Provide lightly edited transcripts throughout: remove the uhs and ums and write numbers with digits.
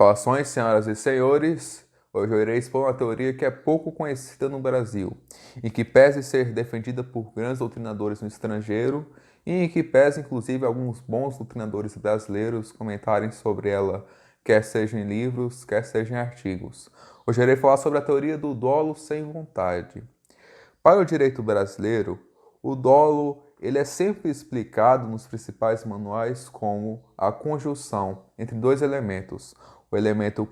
Saudações, senhoras e senhores. Hoje eu irei expor uma teoria que é pouco conhecida no Brasil, e que pese ser defendida por grandes doutrinadores no estrangeiro, e em que pese, inclusive, alguns bons doutrinadores brasileiros comentarem sobre ela, quer seja em livros, quer seja em artigos. Hoje eu irei falar sobre a teoria do dolo sem vontade. Para o direito brasileiro, o dolo ele é sempre explicado nos principais manuais como a conjunção entre dois elementos, o elemento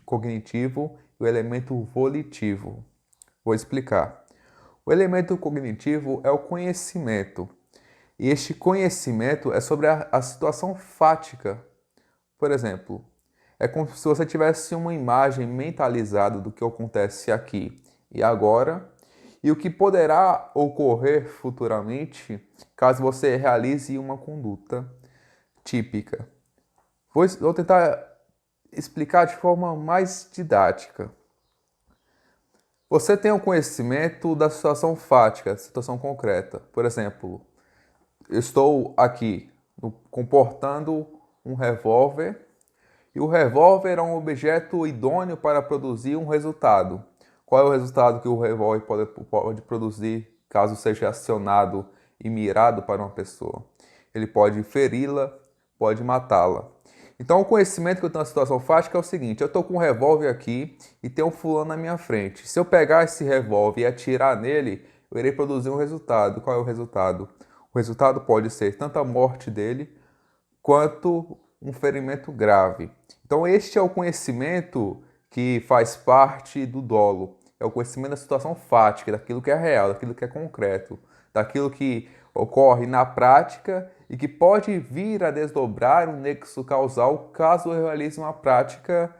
cognitivo e o elemento volitivo. Vou explicar. O elemento cognitivo é o conhecimento, e este conhecimento é sobre a situação fática. Por exemplo, é como se você tivesse uma imagem mentalizada do que acontece aqui e agora, e o que poderá ocorrer futuramente caso você realize uma conduta típica. Vou tentar explicar de forma mais didática. Você tem o conhecimento da situação fática, da situação concreta. Por exemplo, eu estou aqui comportando um revólver e o revólver é um objeto idôneo para produzir um resultado. Qual é o resultado que o revólver pode produzir caso seja acionado e mirado para uma pessoa? Ele pode feri-la, pode matá-la. Então o conhecimento que eu tenho na situação fática é o seguinte: eu estou com um revólver aqui e tem um fulano na minha frente. Se eu pegar esse revólver e atirar nele, eu irei produzir um resultado. Qual é o resultado? O resultado pode ser tanto a morte dele, quanto um ferimento grave. Então este é o conhecimento que faz parte do dolo. É o conhecimento da situação fática, daquilo que é real, daquilo que é concreto, daquilo que ocorre na prática e que pode vir a desdobrar um nexo causal caso eu realize uma prática,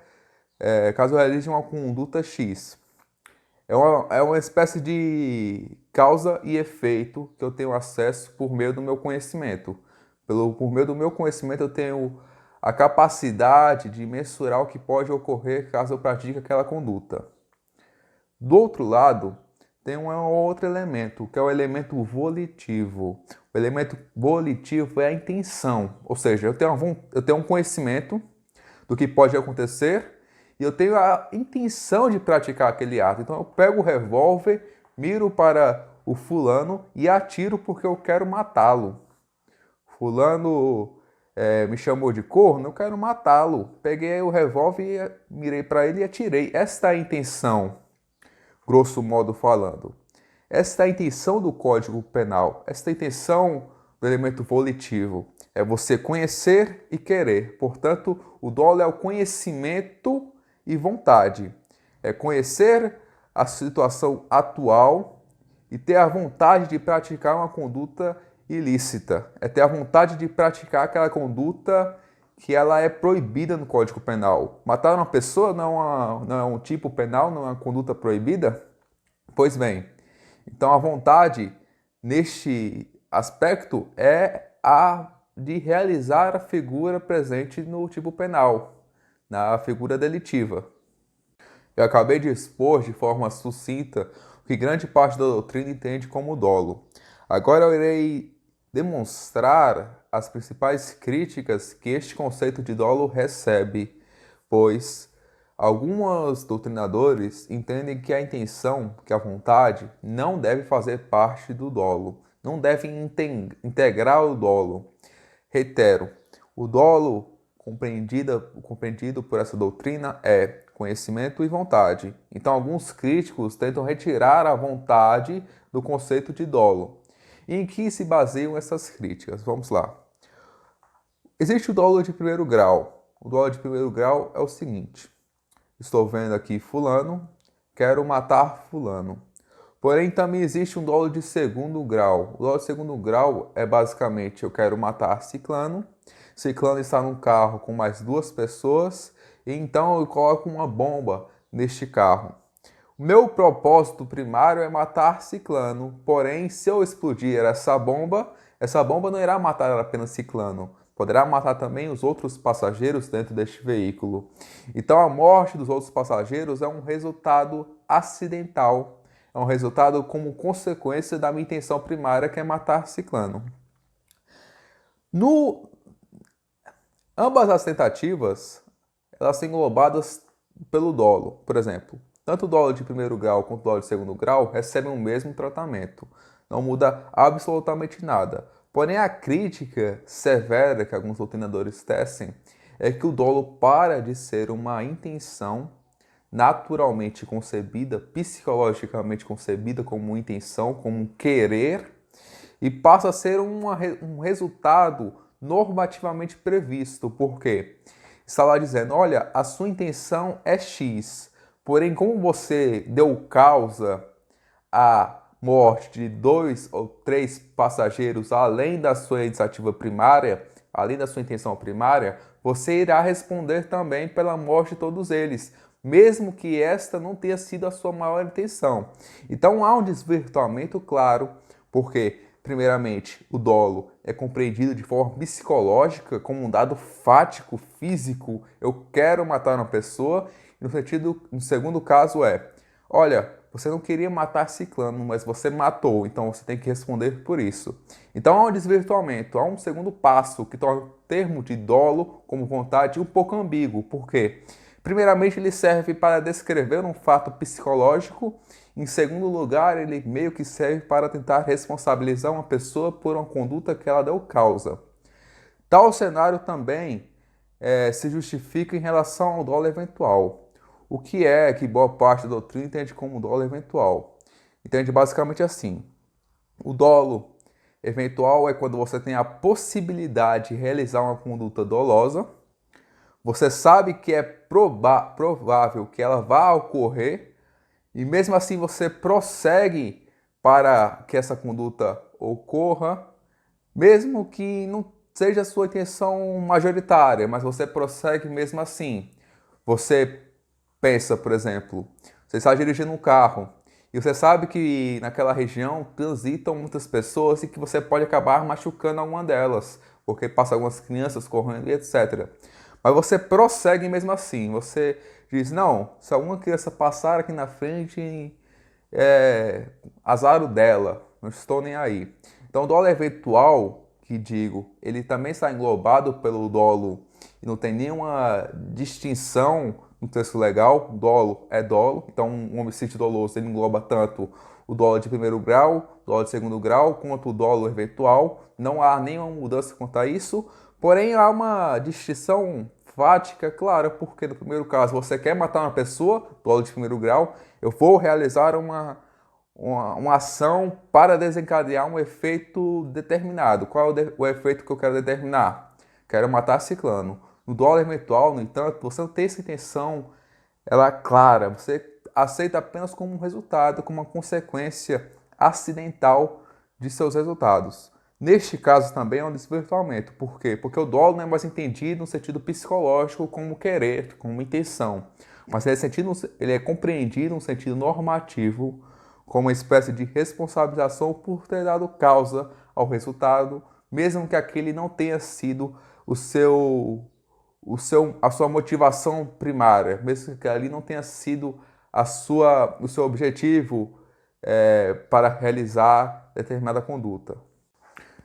caso eu realize uma conduta X. É uma espécie de causa e efeito que eu tenho acesso por meio do meu conhecimento. Por meio do meu conhecimento, eu tenho a capacidade de mensurar o que pode ocorrer caso eu pratique aquela conduta. Do outro lado, tem um outro elemento, que é o elemento volitivo. O elemento volitivo é a intenção, ou seja, eu tenho um conhecimento do que pode acontecer e eu tenho a intenção de praticar aquele ato. Então eu pego o revólver, miro para o fulano e atiro porque eu quero matá-lo. Fulano me chamou de corno, eu quero matá-lo. Peguei o revólver, mirei para ele e atirei. Esta é a intenção, grosso modo falando. Esta é a intenção do Código Penal. Esta é a intenção do elemento volitivo. É você conhecer e querer. Portanto, o dolo é o conhecimento e vontade. É conhecer a situação atual e ter a vontade de praticar uma conduta ilícita. É ter a vontade de praticar aquela conduta que ela é proibida no Código Penal. Matar uma pessoa não é um tipo penal, não é uma conduta proibida? Pois bem, então a vontade neste aspecto é a de realizar a figura presente no tipo penal, na figura delitiva. Eu acabei de expor de forma sucinta o que grande parte da doutrina entende como dolo. Agora eu irei demonstrar as principais críticas que este conceito de dolo recebe, pois alguns doutrinadores entendem que a intenção, que a vontade, não deve fazer parte do dolo, não deve integrar o dolo. Reitero, o dolo compreendido por essa doutrina é conhecimento e vontade. Então, alguns críticos tentam retirar a vontade do conceito de dolo. E em que se baseiam essas críticas? Vamos lá. Existe o dolo de primeiro grau. O dolo de primeiro grau é o seguinte: estou vendo aqui fulano, quero matar fulano. Porém, também existe um dolo de segundo grau. O dolo de segundo grau é basicamente: eu quero matar ciclano. Ciclano está num carro com mais duas pessoas, e então eu coloco uma bomba neste carro. O meu propósito primário é matar ciclano, porém, se eu explodir essa bomba não irá matar apenas ciclano, poderá matar também os outros passageiros dentro deste veículo. Então a morte dos outros passageiros é um resultado acidental, é um resultado como consequência da minha intenção primária, que é matar ciclano. Ambas as tentativas, elas são englobadas pelo dolo. Por exemplo, tanto o dolo de primeiro grau quanto o dolo de segundo grau recebem o mesmo tratamento. Não muda absolutamente nada. Porém, a crítica severa que alguns doutrinadores tecem é que o dolo para de ser uma intenção naturalmente concebida, psicologicamente concebida como uma intenção, como um querer, e passa a ser um resultado normativamente previsto. Por quê? Está lá dizendo, olha, a sua intenção é X, porém como você deu causa à morte de 2 ou 3 passageiros além da sua iniciativa primária, além da sua intenção primária, você irá responder também pela morte de todos eles, mesmo que esta não tenha sido a sua maior intenção. Então há um desvirtuamento claro, porque, primeiramente, o dolo é compreendido de forma psicológica como um dado fático, físico, eu quero matar uma pessoa, e no segundo caso olha, você não queria matar ciclano, mas você matou, então você tem que responder por isso. Então há um desvirtuamento, há um segundo passo que torna o termo de dolo como vontade um pouco ambíguo. Por quê? Primeiramente, ele serve para descrever um fato psicológico. Em segundo lugar, ele meio que serve para tentar responsabilizar uma pessoa por uma conduta que ela deu causa. Tal cenário também se justifica em relação ao dolo eventual. O que é que boa parte da doutrina entende como dolo eventual? Entende basicamente assim: o dolo eventual é quando você tem a possibilidade de realizar uma conduta dolosa, você sabe que é provável que ela vá ocorrer, e mesmo assim você prossegue para que essa conduta ocorra, mesmo que não seja a sua intenção majoritária, mas você prossegue mesmo assim. Você pensa, por exemplo, você está dirigindo um carro e você sabe que naquela região transitam muitas pessoas e que você pode acabar machucando alguma delas, porque passa algumas crianças correndo e etc. Mas você prossegue mesmo assim. Você diz, não, se alguma criança passar aqui na frente, azar dela, não estou nem aí. Então, o dolo eventual, que digo, ele também está englobado pelo dolo e não tem nenhuma distinção no texto legal. Dolo é dolo, então um homicídio doloso ele engloba tanto o dolo de primeiro grau, o dolo de segundo grau, quanto o dolo eventual. Não há nenhuma mudança quanto a isso, porém há uma distinção fática, claro, porque no primeiro caso você quer matar uma pessoa, dolo de primeiro grau, eu vou realizar uma ação para desencadear um efeito determinado. Qual é o efeito que eu quero determinar? Quero matar ciclano. No dolo eventual, no entanto, você não tem essa intenção, ela é clara, você aceita apenas como um resultado, como uma consequência acidental de seus resultados. Neste caso também é um desvirtuamento. Por quê? Porque o dolo não é mais entendido no sentido psicológico como querer, como intenção, mas ele é compreendido no sentido normativo como uma espécie de responsabilização por ter dado causa ao resultado, mesmo que aquele não tenha sido a sua motivação primária, mesmo que ali não tenha sido o seu objetivo para realizar determinada conduta.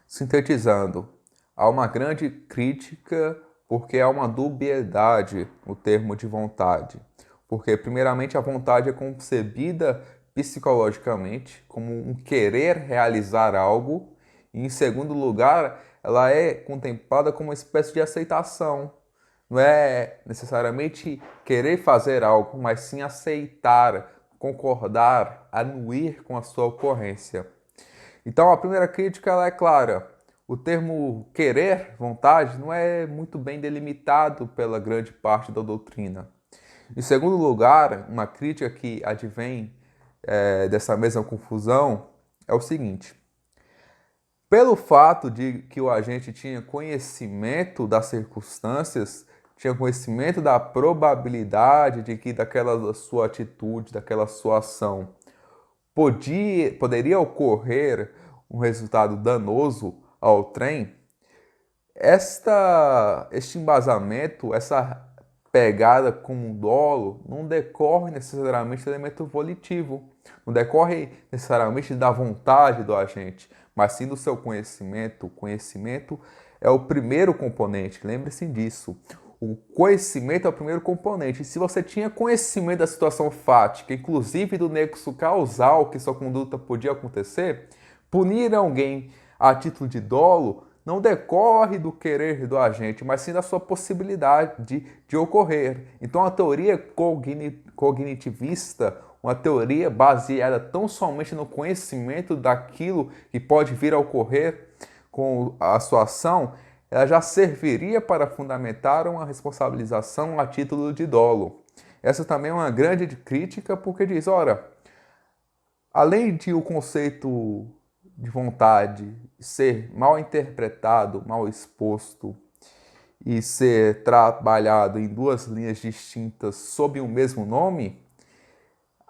Sintetizando, há uma grande crítica porque há uma dubiedade no termo de vontade. Porque, primeiramente, a vontade é concebida psicologicamente como um querer realizar algo, e, em segundo lugar, ela é contemplada como uma espécie de aceitação. Não é necessariamente querer fazer algo, mas sim aceitar, concordar, anuir com a sua ocorrência. Então, a primeira crítica ela é clara. O termo querer, vontade, não é muito bem delimitado pela grande parte da doutrina. Em segundo lugar, uma crítica que advém dessa mesma confusão é o seguinte: pelo fato de que o agente tinha conhecimento das circunstâncias, tinha conhecimento da probabilidade de que daquela sua atitude, daquela sua ação, poderia ocorrer um resultado danoso ao trem, este embasamento, essa pegada com um dolo, não decorre necessariamente do elemento volitivo, não decorre necessariamente da vontade do agente, mas sim do seu conhecimento. O conhecimento é o primeiro componente, lembre-se disso. O conhecimento é o primeiro componente. E se você tinha conhecimento da situação fática, inclusive do nexo causal que sua conduta podia acontecer, punir alguém a título de dolo não decorre do querer do agente, mas sim da sua possibilidade de ocorrer. Então a teoria cognitivista, uma teoria baseada tão somente no conhecimento daquilo que pode vir a ocorrer com a sua ação, ela já serviria para fundamentar uma responsabilização a título de dolo. Essa também é uma grande crítica, porque diz, ora, além de o conceito de vontade ser mal interpretado, mal exposto e ser trabalhado em duas linhas distintas sob o mesmo nome,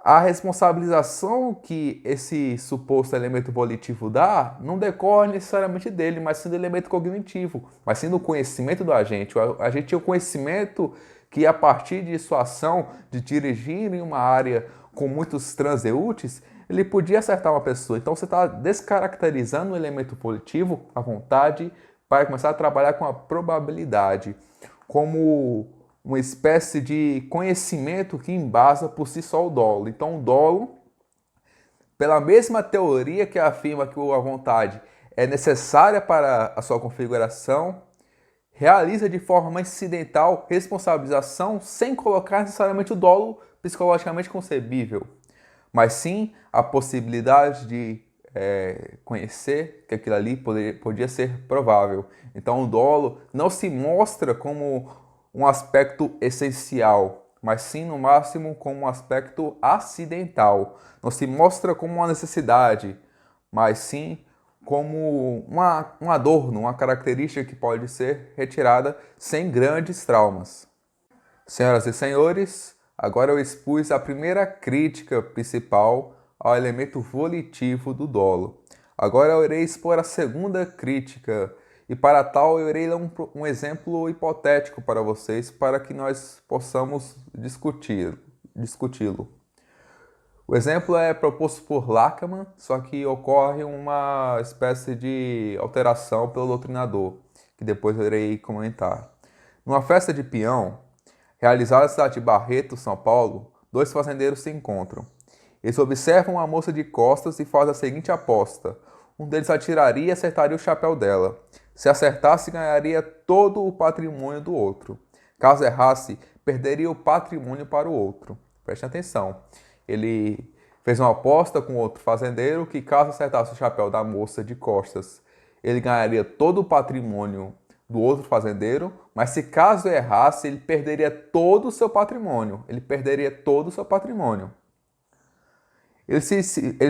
a responsabilização que esse suposto elemento volitivo dá não decorre necessariamente dele, mas sim do elemento cognitivo, mas sim do conhecimento do agente. O agente tinha o conhecimento que, a partir de sua ação de dirigir em uma área com muitos transeúntes, ele podia acertar uma pessoa. Então você está descaracterizando o elemento volitivo, a vontade, para começar a trabalhar com a probabilidade, como uma espécie de conhecimento que embasa por si só o dolo. Então o dolo, pela mesma teoria que afirma que a vontade é necessária para a sua configuração, realiza de forma incidental responsabilização sem colocar necessariamente o dolo psicologicamente concebível, mas sim a possibilidade de conhecer que aquilo ali podia ser provável. Então o dolo não se mostra como um aspecto essencial, mas sim no máximo como um aspecto acidental. Não se mostra como uma necessidade, mas sim como um adorno, uma característica que pode ser retirada sem grandes traumas. Senhoras e senhores, agora eu expus a primeira crítica principal ao elemento volitivo do dolo. Agora eu irei expor a segunda crítica, e para tal eu irei dar um exemplo hipotético para vocês, para que nós possamos discuti-lo. O exemplo é proposto por Lachmann, só que ocorre uma espécie de alteração pelo doutrinador, que depois eu irei comentar. Numa festa de peão, realizada na cidade de Barreto, São Paulo, dois fazendeiros se encontram. Eles observam a moça de costas e fazem a seguinte aposta. Um deles atiraria e acertaria o chapéu dela. Se acertasse, ganharia todo o patrimônio do outro. Caso errasse, perderia o patrimônio para o outro. Preste atenção. Ele fez uma aposta com outro fazendeiro que, caso acertasse o chapéu da moça de costas, ele ganharia todo o patrimônio do outro fazendeiro, mas se caso errasse, ele perderia todo o seu patrimônio. Ele perderia todo o seu patrimônio. Ele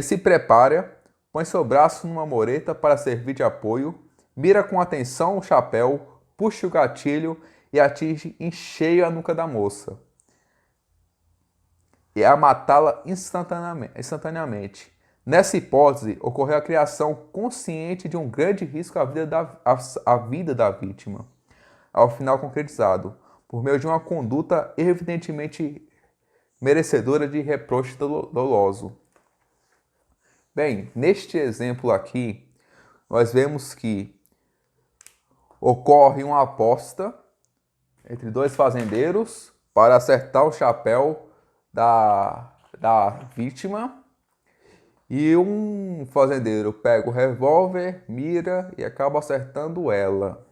se prepara, põe seu braço numa mureta para servir de apoio, mira com atenção o chapéu, puxa o gatilho e atinge em cheio a nuca da moça. E a matá-la instantaneamente. Nessa hipótese, ocorreu a criação consciente de um grande risco à vida da vítima, ao final concretizado, por meio de uma conduta evidentemente merecedora de reproche doloso. Bem, neste exemplo aqui, nós vemos que ocorre uma aposta entre dois fazendeiros para acertar o chapéu da vítima, e um fazendeiro pega o revólver, mira e acaba acertando ela.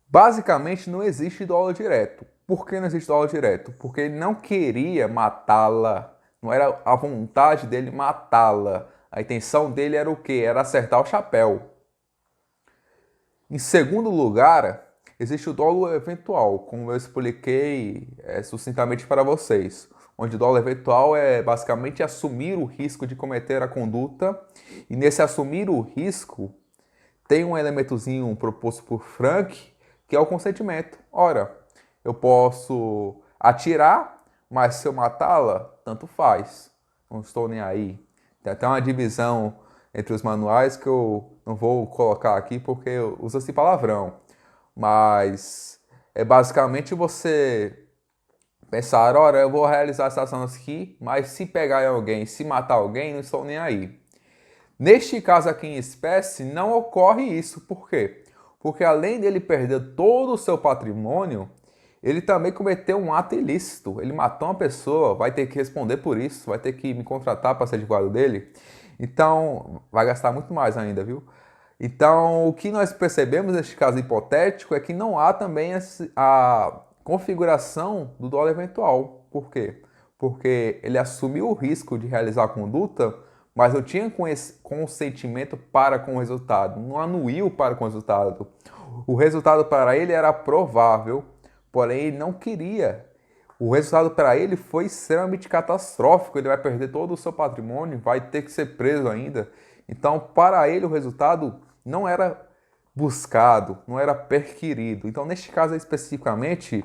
Basicamente não existe dolo direto. Por que não existe dolo direto? Porque ele não queria matá-la. Não era a vontade dele matá-la. A intenção dele era o quê? Era acertar o chapéu. Em segundo lugar, existe o dolo eventual, como eu expliquei sucintamente para vocês. Onde o dolo eventual é basicamente assumir o risco de cometer a conduta. E nesse assumir o risco, tem um elementozinho proposto por Frank, que é o consentimento. Ora, eu posso atirar, mas se eu matá-la, tanto faz. Não estou nem aí. Tem até uma divisão entre os manuais que eu não vou colocar aqui porque usa-se palavrão. Mas é basicamente você pensar, ora, eu vou realizar essa ação aqui, mas se pegar em alguém, se matar alguém, não estou nem aí. Neste caso aqui em espécie, não ocorre isso. Por quê? Porque além dele perder todo o seu patrimônio, ele também cometeu um ato ilícito. Ele matou uma pessoa, vai ter que responder por isso, vai ter que me contratar para ser advogado dele. Então, vai gastar muito mais ainda, viu? Então, o que nós percebemos neste caso hipotético é que não há também a configuração do dolo eventual. Por quê? Porque ele assumiu o risco de realizar a conduta, mas não tinha consentimento para com o resultado, não anuiu para com o resultado. O resultado para ele era provável, porém ele não queria. O resultado para ele foi extremamente catastrófico, ele vai perder todo o seu patrimônio, vai ter que ser preso ainda. Então, para ele, o resultado não era buscado, não era perquirido. Então, neste caso especificamente,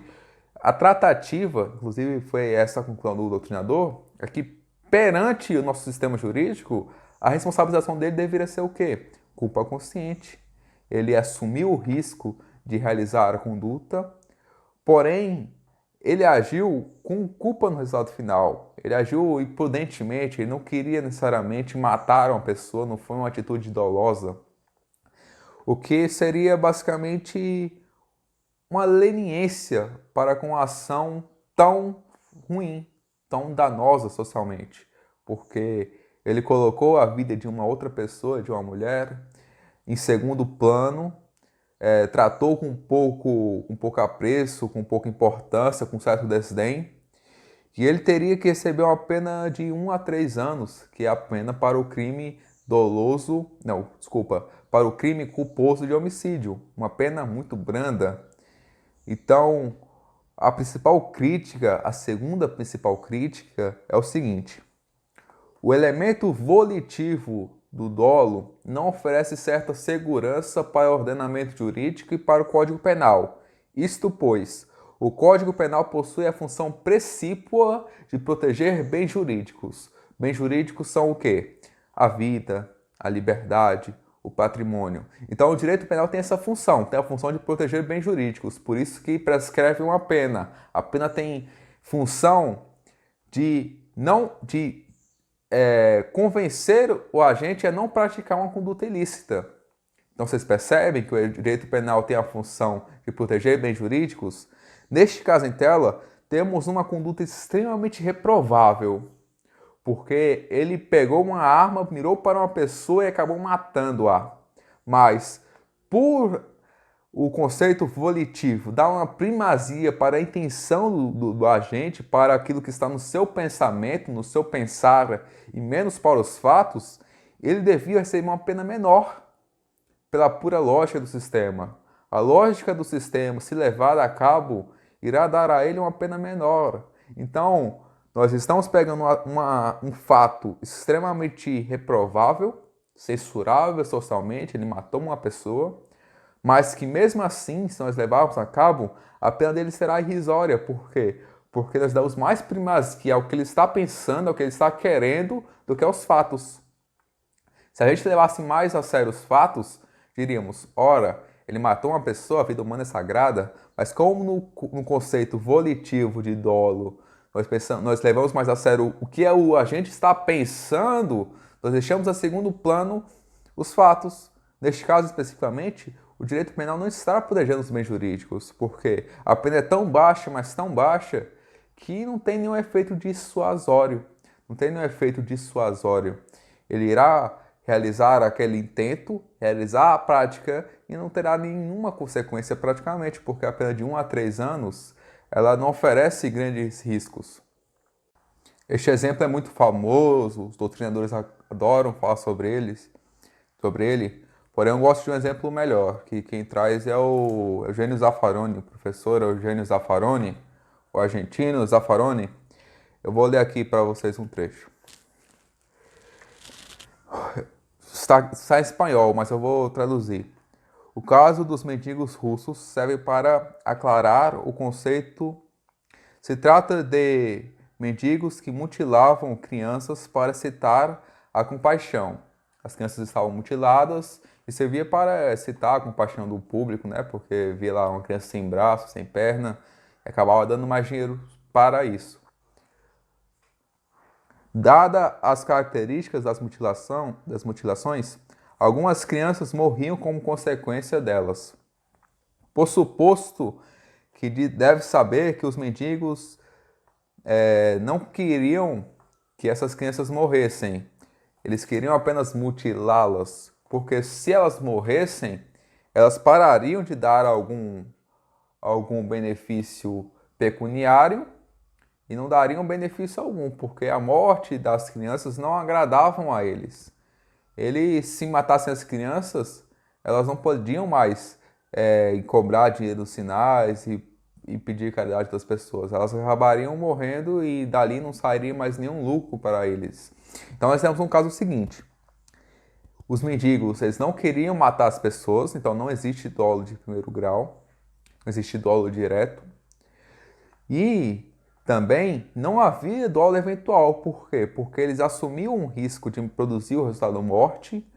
a tratativa, inclusive foi essa a conclusão do doutrinador, é que perante o nosso sistema jurídico, a responsabilização dele deveria ser o quê? Culpa consciente. Ele assumiu o risco de realizar a conduta, porém, ele agiu com culpa no resultado final. Ele agiu imprudentemente, ele não queria necessariamente matar uma pessoa, não foi uma atitude dolosa. O que seria basicamente uma leniência para com a ação tão ruim, tão danosa socialmente. Porque ele colocou a vida de uma outra pessoa, de uma mulher, em segundo plano, tratou com pouco apreço, com pouca importância, com certo desdém, e ele teria que receber uma pena de 1 a 3 anos, que é a pena para o crime doloso, não, desculpa, para o crime culposo de homicídio, uma pena muito branda. Então, a principal crítica, a segunda principal crítica é o seguinte: o elemento volitivo do dolo não oferece certa segurança para o ordenamento jurídico e para o Código Penal. Isto pois, o Código Penal possui a função precípua de proteger bens jurídicos. Bens jurídicos são o quê? A vida, a liberdade, o patrimônio. Então o direito penal tem essa função, tem a função de proteger bens jurídicos, por isso que prescreve uma pena. A pena tem função de não de convencer o agente a não praticar uma conduta ilícita. Então vocês percebem que o direito penal tem a função de proteger bens jurídicos? Neste caso em tela, temos uma conduta extremamente reprovável, porque ele pegou uma arma, mirou para uma pessoa e acabou matando-a. Mas, por o conceito volitivo dar uma primazia para a intenção do agente, para aquilo que está no seu pensamento, no seu pensar, e menos para os fatos, ele devia receber uma pena menor, pela pura lógica do sistema. A lógica do sistema, se levada a cabo, irá dar a ele uma pena menor. Então, nós estamos pegando um fato extremamente reprovável, censurável socialmente, ele matou uma pessoa, mas que mesmo assim, se nós levarmos a cabo, a pena dele será irrisória. Por quê? Porque nós damos mais primazia ao que ele está pensando, ao que ele está querendo, do que aos fatos. Se a gente levasse mais a sério os fatos, diríamos, ora, ele matou uma pessoa, a vida humana é sagrada, mas como no conceito volitivo de dolo, nós levamos mais a sério o que o agente está pensando, nós deixamos a segundo plano os fatos. Neste caso especificamente, o direito penal não está protegendo os bens jurídicos, porque a pena é tão baixa, mas tão baixa, que não tem nenhum efeito dissuasório. Não tem nenhum efeito dissuasório. Ele irá realizar aquele intento, realizar a prática e não terá nenhuma consequência praticamente, porque a pena de 1 a 3 anos ela não oferece grandes riscos. Este exemplo é muito famoso, os doutrinadores adoram falar sobre ele, porém eu gosto de um exemplo melhor, que quem traz é o Eugênio Zaffaroni, o professor Eugênio Zaffaroni, o argentino Zaffaroni. Eu vou ler aqui para vocês um trecho. Está em espanhol, mas eu vou traduzir. O caso dos mendigos russos serve para aclarar o conceito. Se trata de mendigos que mutilavam crianças para excitar a compaixão. As crianças estavam mutiladas e servia para excitar a compaixão do público, né? Porque via lá uma criança sem braço, sem perna, e acabava dando mais dinheiro para isso. Dada as características das mutilações, algumas crianças morriam como consequência delas. por suposto que deve saber que os mendigos não queriam que essas crianças morressem. Eles queriam apenas mutilá-las, porque se elas morressem, elas parariam de dar algum benefício pecuniário e não dariam benefício algum, porque a morte das crianças não agradavam a eles. Eles, se matassem as crianças, elas não podiam mais cobrar dinheiro dos sinais e pedir caridade das pessoas. Elas acabariam morrendo e dali não sairia mais nenhum lucro para eles. Então nós temos um caso seguinte. Os mendigos, eles não queriam matar as pessoas, então não existe dolo de primeiro grau, não existe dolo direto. E também não havia dolo eventual. Por quê? Porque eles assumiam um risco de produzir o resultado morte,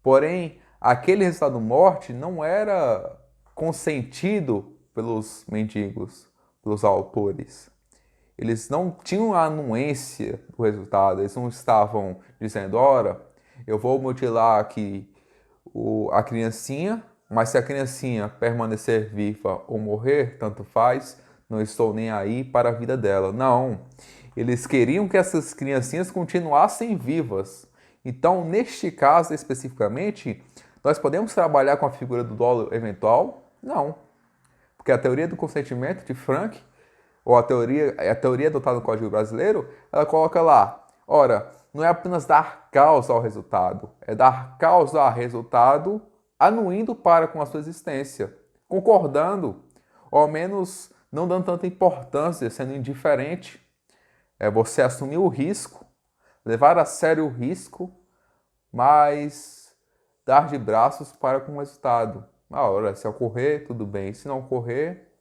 porém aquele resultado morte não era consentido pelos mendigos, pelos autores. Eles não tinham a anuência do resultado, eles não estavam dizendo, ora, eu vou mutilar aqui a criancinha, mas se a criancinha permanecer viva ou morrer, tanto faz, não estou nem aí para a vida dela. Não, eles queriam que essas criancinhas continuassem vivas. Então, neste caso especificamente, nós podemos trabalhar com a figura do dolo eventual? Não, porque a teoria do consentimento de Frank, ou a teoria adotada no Código Brasileiro, ela coloca lá, ora, não é apenas dar causa ao resultado, é dar causa ao resultado anuindo para com a sua existência, concordando, ou ao menos não dando tanta importância, sendo indiferente. É você assumir o risco, levar a sério o risco, mas dar de braços para com o resultado. Ora, se ocorrer, tudo bem. Se não ocorrer,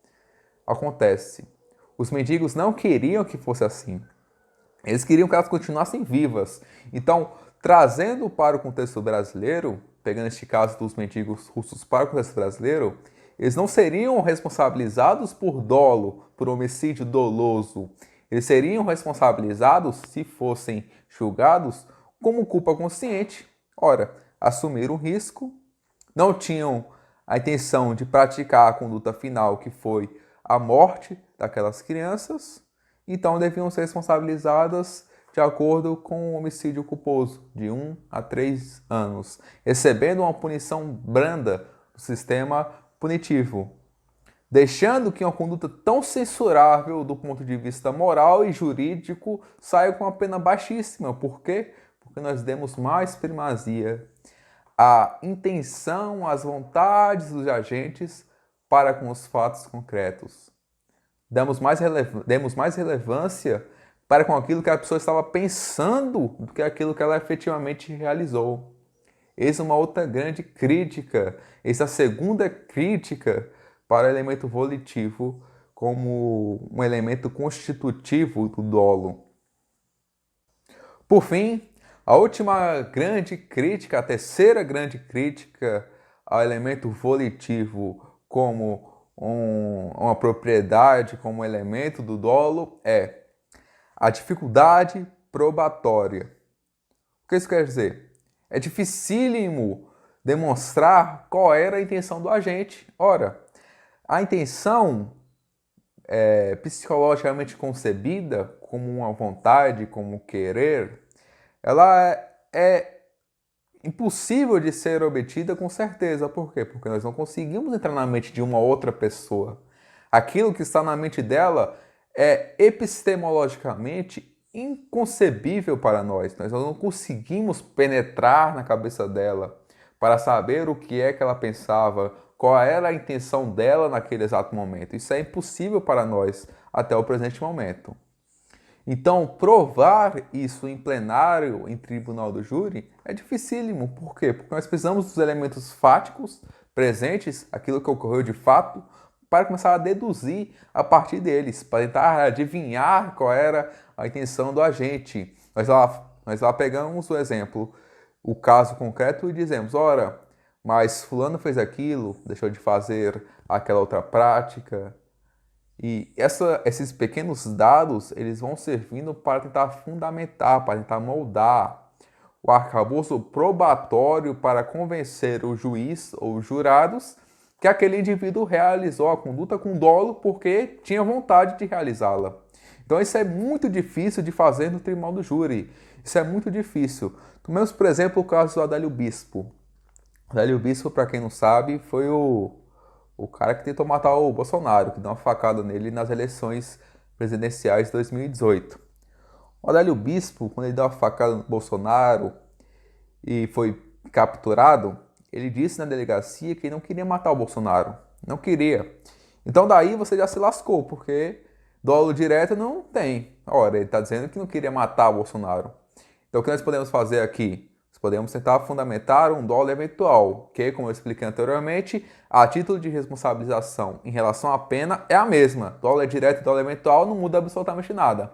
acontece. Os mendigos não queriam que fosse assim. Eles queriam que elas continuassem vivas. Então, trazendo para o contexto brasileiro, pegando este caso dos mendigos russos para o contexto brasileiro, eles não seriam responsabilizados por dolo, por homicídio doloso. Eles seriam responsabilizados, se fossem julgados, como culpa consciente. Ora, assumiram o risco, não tinham a intenção de praticar a conduta final, que foi a morte daquelas crianças, então deviam ser responsabilizadas de acordo com o homicídio culposo, de 1 a 3 anos, recebendo uma punição branda do sistema punitivo, deixando que uma conduta tão censurável do ponto de vista moral e jurídico saia com uma pena baixíssima. Por quê? Porque nós demos mais primazia à intenção, às vontades dos agentes para com os fatos concretos. Demos mais relevância para com aquilo que a pessoa estava pensando do que aquilo que ela efetivamente realizou. Eis uma outra grande crítica, essa segunda crítica para o elemento volitivo como um elemento constitutivo do dolo. Por fim, a última grande crítica, a terceira grande crítica ao elemento volitivo como uma propriedade, como elemento do dolo, é a dificuldade probatória. O que isso quer dizer? É dificílimo demonstrar qual era a intenção do agente. Ora, a intenção psicologicamente concebida como uma vontade, como um querer, ela é impossível de ser obtida com certeza. Por quê? Porque nós não conseguimos entrar na mente de uma outra pessoa. Aquilo que está na mente dela é epistemologicamente inconcebível para nós. Nós não conseguimos penetrar na cabeça dela para saber o que é que ela pensava, qual era a intenção dela naquele exato momento. Isso é impossível para nós até o presente momento. Então, provar isso em plenário, em tribunal do júri, é dificílimo. Por quê? Porque nós precisamos dos elementos fáticos presentes, aquilo que ocorreu de fato, para começar a deduzir a partir deles, para tentar adivinhar qual era a intenção do agente. Nós lá pegamos o exemplo, o caso concreto e dizemos, ora, mas fulano fez aquilo, deixou de fazer aquela outra prática. E esses pequenos dados, eles vão servindo para tentar fundamentar, para tentar moldar o arcabouço probatório para convencer o juiz ou os jurados que aquele indivíduo realizou a conduta com dolo porque tinha vontade de realizá-la. Então isso é muito difícil de fazer no tribunal do júri. Isso é muito difícil. Tomemos, por exemplo, o caso do Adélio Bispo. Adélio Bispo, para quem não sabe, foi o cara que tentou matar o Bolsonaro, que deu uma facada nele nas eleições presidenciais de 2018. O Adélio Bispo, quando ele deu uma facada no Bolsonaro e foi capturado, ele disse na delegacia que não queria matar o Bolsonaro. Não queria. Então daí você já se lascou, porque dolo direto não tem. Ora, ele está dizendo que não queria matar o Bolsonaro. Então o que nós podemos fazer aqui? Nós podemos tentar fundamentar um dolo eventual, que, como eu expliquei anteriormente, a título de responsabilização em relação à pena é a mesma. Dolo é direto e dolo eventual não muda absolutamente nada.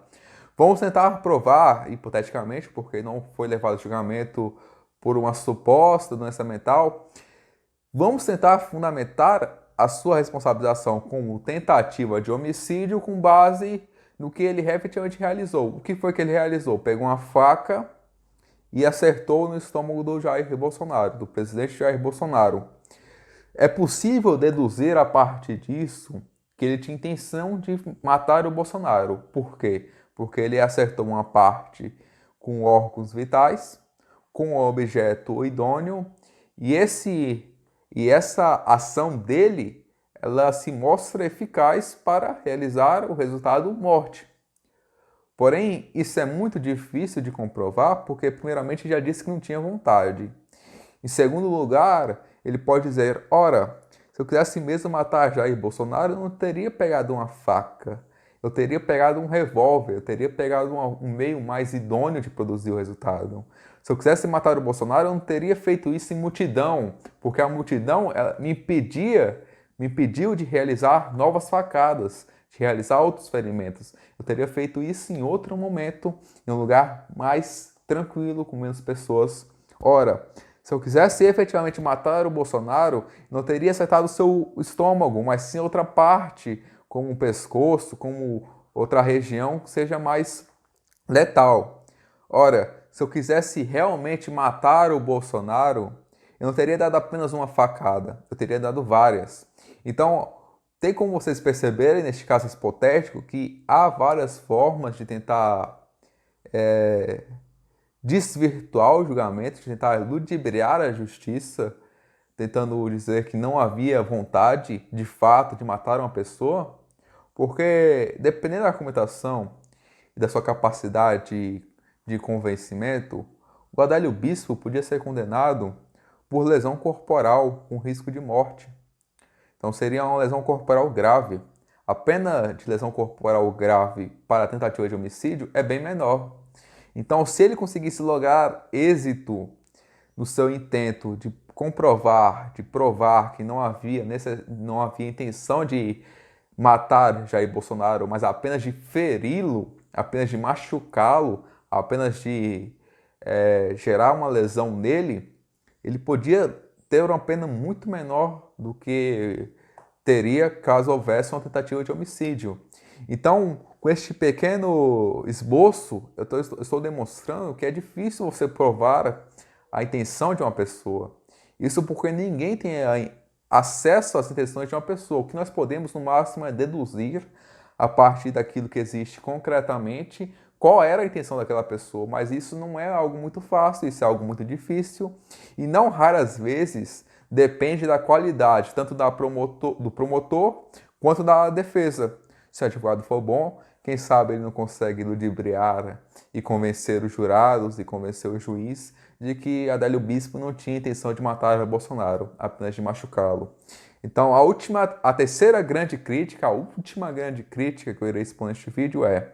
Vamos tentar provar, hipoteticamente, porque não foi levado a julgamento por uma suposta doença mental, vamos tentar fundamentar a sua responsabilização como tentativa de homicídio com base no que ele efetivamente realizou. O que foi que ele realizou? Pegou uma faca e acertou no estômago do Jair Bolsonaro, do presidente Jair Bolsonaro. É possível deduzir a partir disso que ele tinha intenção de matar o Bolsonaro. Por quê? Porque ele acertou uma parte com órgãos vitais, com o objeto idôneo, e essa ação dele, ela se mostra eficaz para realizar o resultado morte. Porém, isso é muito difícil de comprovar, porque primeiramente já disse que não tinha vontade. Em segundo lugar, ele pode dizer, ora, se eu quisesse mesmo matar Jair Bolsonaro, eu não teria pegado uma faca, eu teria pegado um revólver, eu teria pegado um meio mais idôneo de produzir o resultado. Se eu quisesse matar o Bolsonaro, eu não teria feito isso em multidão, porque a multidão me impediu de realizar novas facadas, de realizar outros ferimentos. Eu teria feito isso em outro momento, em um lugar mais tranquilo, com menos pessoas. Ora, se eu quisesse efetivamente matar o Bolsonaro, não teria acertado o seu estômago, mas sim outra parte, como o pescoço, como outra região que seja mais letal. Ora, se eu quisesse realmente matar o Bolsonaro, eu não teria dado apenas uma facada, eu teria dado várias. Então, tem como vocês perceberem, neste caso hipotético, que há várias formas de tentar desvirtuar o julgamento, de tentar ludibriar a justiça, tentando dizer que não havia vontade, de fato, de matar uma pessoa, porque dependendo da argumentação e da sua capacidade de convencimento, o Adélio Bispo podia ser condenado por lesão corporal com risco de morte. Então seria uma lesão corporal grave. A pena de lesão corporal grave para tentativa de homicídio é bem menor. Então, se ele conseguisse lograr êxito no seu intento de comprovar, de provar que não havia intenção de matar Jair Bolsonaro, mas apenas de feri-lo, apenas de machucá-lo, apenas de gerar uma lesão nele, ele podia ter uma pena muito menor do que teria caso houvesse uma tentativa de homicídio. Então, com este pequeno esboço, eu estou demonstrando que é difícil você provar a intenção de uma pessoa. Isso porque ninguém tem acesso às intenções de uma pessoa. O que nós podemos, no máximo, é deduzir, a partir daquilo que existe concretamente, qual era a intenção daquela pessoa. Mas isso não é algo muito fácil, isso é algo muito difícil. E não raras vezes depende da qualidade, tanto do promotor quanto da defesa. Se o advogado for bom, quem sabe ele não consegue ludibriar e convencer os jurados e convencer o juiz de que Adélio Bispo não tinha intenção de matar Bolsonaro, apenas de machucá-lo. Então, a terceira grande crítica, a última grande crítica que eu irei expor neste vídeo é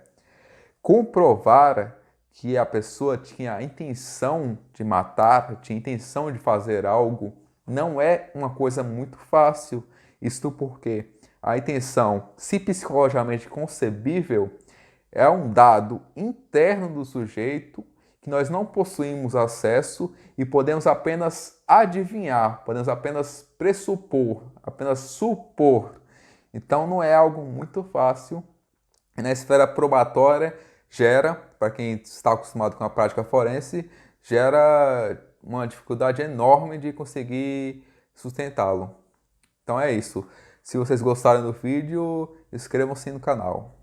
comprovar que a pessoa tinha a intenção de matar, tinha a intenção de fazer algo, não é uma coisa muito fácil. Isto porque a intenção, se psicologicamente concebível, é um dado interno do sujeito que nós não possuímos acesso e podemos apenas adivinhar, podemos apenas pressupor, apenas supor. Então não é algo muito fácil. E na esfera probatória gera, para quem está acostumado com a prática forense, gera uma dificuldade enorme de conseguir sustentá-lo. Então, Então é isso. Se vocês gostaram do vídeo, inscrevam-se no canal.